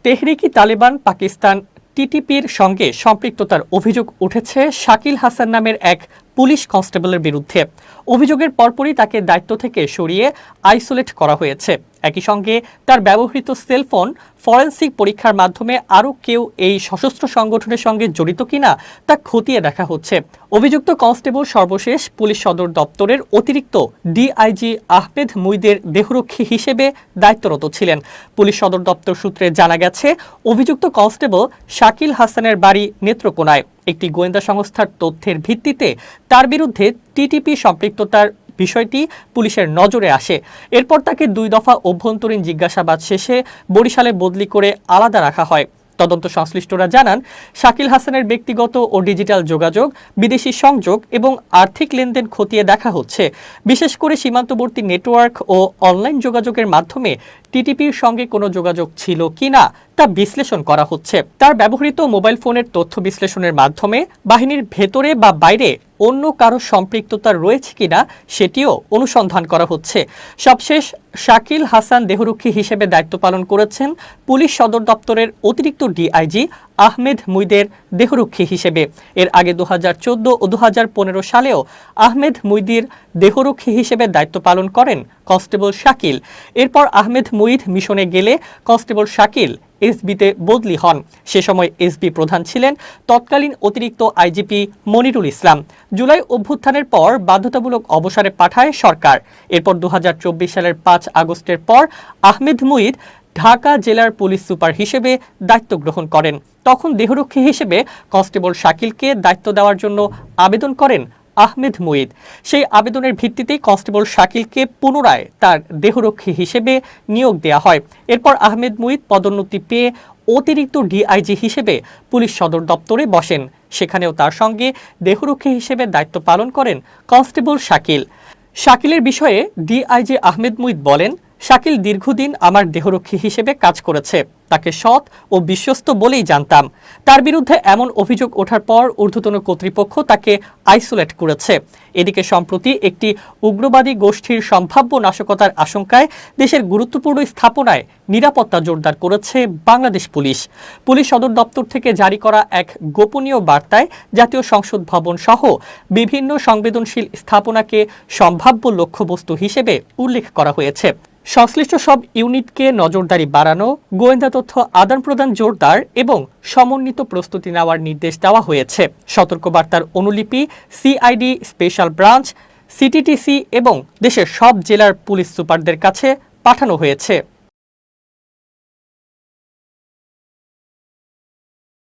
তেহরিকি তালেবান পাকিস্তান টিটিপির সঙ্গে সম্পৃক্ততার অভিযোগ উঠেছে শাকিল হাসান নামের এক পুলিশ কনস্টেবলের বিরুদ্ধে। অভিযোগের পরপরই তাকে দায়িত্ব থেকে সরিয়ে আইসোলেট করা হয়েছে। একই সঙ্গে তার ব্যবহৃত সেলফোন ফরেনসিক পরীক্ষার মাধ্যমে আরও কেউ এই সশস্ত্র সংগঠনের সঙ্গে জড়িত কিনা তা খতিয়ে দেখা হচ্ছে। অভিযুক্ত কনস্টেবল সর্বশেষ পুলিশ সদর দপ্তরের অতিরিক্ত ডিআইজি আহমেদ মুইদের দেহরক্ষী হিসেবে দায়িত্বরত ছিলেন। পুলিশ সদর দপ্তর সূত্রে জানা গেছে, অভিযুক্ত কনস্টেবল শাকিল হাসানের বাড়ি নেত্রকোনায়। একটি গোয়েন্দা সংস্থার তথ্যের ভিত্তিতে তার বিরুদ্ধে টিটিপি সম্পৃক্ততার বিষয়টি পুলিশের নজরে আসে। এরপর তাকে 2 দফা অভ্যন্তরীণ জিজ্ঞাসাবাদ শেষে বরিশালে বদলি করে আলাদা রাখা হয়। তদন্ত সংশ্লিষ্টরা জানান, শাকিল হাসানের ব্যক্তিগত ও ডিজিটাল যোগাযোগ, বিদেশি সংযোগ এবং আর্থিক লেনদেন খতিয়ে দেখা হচ্ছে। বিশেষ করে সীমান্তবর্তী নেটওয়ার্ক ও অনলাইন যোগাযোগের মাধ্যমে টিটিপির সঙ্গে কোনো যোগাযোগ ছিল কিনা তা বিশ্লেষণ করা হচ্ছে। তার ব্যবহৃত মোবাইল ফোনের তথ্য বিশ্লেষণের মাধ্যমে বাহিনীর ভেতরে বা বাইরে অন্য কারো সম্পৃক্ততা রয়েছে কিনা সেটিও অনুসন্ধান করা হচ্ছে। সবশেষ শাকিল হাসান দেহরক্ষী হিসেবে দায়িত্ব পালন করেছেন পুলিশ সদর দপ্তরের অতিরিক্ত ডিআইজি আহমেদ মুইদের দেহরক্ষী হিসেবে। এর আগে 2014 ও 2015 সালেও আহমেদ মুইদির দেহরক্ষী হিসেবে দায়িত্ব পালন করেন কনস্টেবল শাকিল। এরপর আহমেদ মুইদ মিশনে গেলে কনস্টেবল শাকিল এসবিতে বদলি হন। সে সময় এসবি প্রধান ছিলেন তৎকালীন অতিরিক্ত আইজিপি মনিরুল ইসলাম। জুলাই অভ্যুত্থানের পর বাধ্যতামূলক অবসরে পাঠায় সরকার। এরপর 2024 সালের 5 আগস্টের পর আহমেদ মুইদ ঢাকা জেলার পুলিশ সুপার হিসেবে দায়িত্ব গ্রহণ করেন। তখন দেহরক্ষী হিসেবে কনস্টেবল শাকিলকে দায়িত্ব দেওয়ার জন্য আবেদন করেন আহমেদ মুইদ। সেই আবেদনের ভিত্তিতেই কনস্টেবল শাকিলকে পুনরায় তার দেহরক্ষী হিসেবে নিয়োগ দেওয়া হয়। এরপর আহমেদ মুইদ পদোন্নতি পেয়ে অতিরিক্ত ডিআইজি হিসেবে পুলিশ সদর দপ্তরে বসেন। সেখানেও তার সঙ্গে দেহরক্ষী হিসেবে দায়িত্ব পালন করেন কনস্টেবল শাকিল। শাকিলের বিষয়ে ডিআইজি আহমেদ মুইদ বলেন, শাকিল দীর্ঘদিন আমার দেহরক্ষী হিসেবে কাজ করেছে। তাকে সৎ ও বিশ্বস্ত বলেই জানতাম। তার বিরুদ্ধে এমন অভিযোগ ওঠার পর ঊর্ধ্বতন কর্তৃপক্ষ তাকে আইসোলেট করেছে। এদিকে সম্প্রতি একটি উগ্রবাদী গোষ্ঠীর সম্ভাব্য নাশকতার আশঙ্কায় দেশের গুরুত্বপূর্ণ স্থাপনায় নিরাপত্তা জোরদার করেছে বাংলাদেশ পুলিশ। পুলিশ সদর দপ্তর থেকে জারি করা এক গোপনীয় বার্তায় জাতীয় সংসদ ভবন সহ বিভিন্ন সংবেদনশীল স্থাপনাকে সম্ভাব্য লক্ষ্যবস্তু হিসেবে উল্লেখ করা হয়েছে। সংশ্লিষ্ট সব ইউনিটকে নজরদারি বাড়ানো, গোয়েন্দা তথ্য আদান প্রদান জোরদার এবং সমন্বিত প্রস্তুতি নেওয়ার নির্দেশ দেওয়া হয়েছে। সতর্কবার্তার অনুলিপি সিআইডি স্পেশাল ব্রাঞ্চ, সিটিটিসি এবং দেশের সব জেলার পুলিশ সুপারদের কাছে পাঠানো হয়েছে।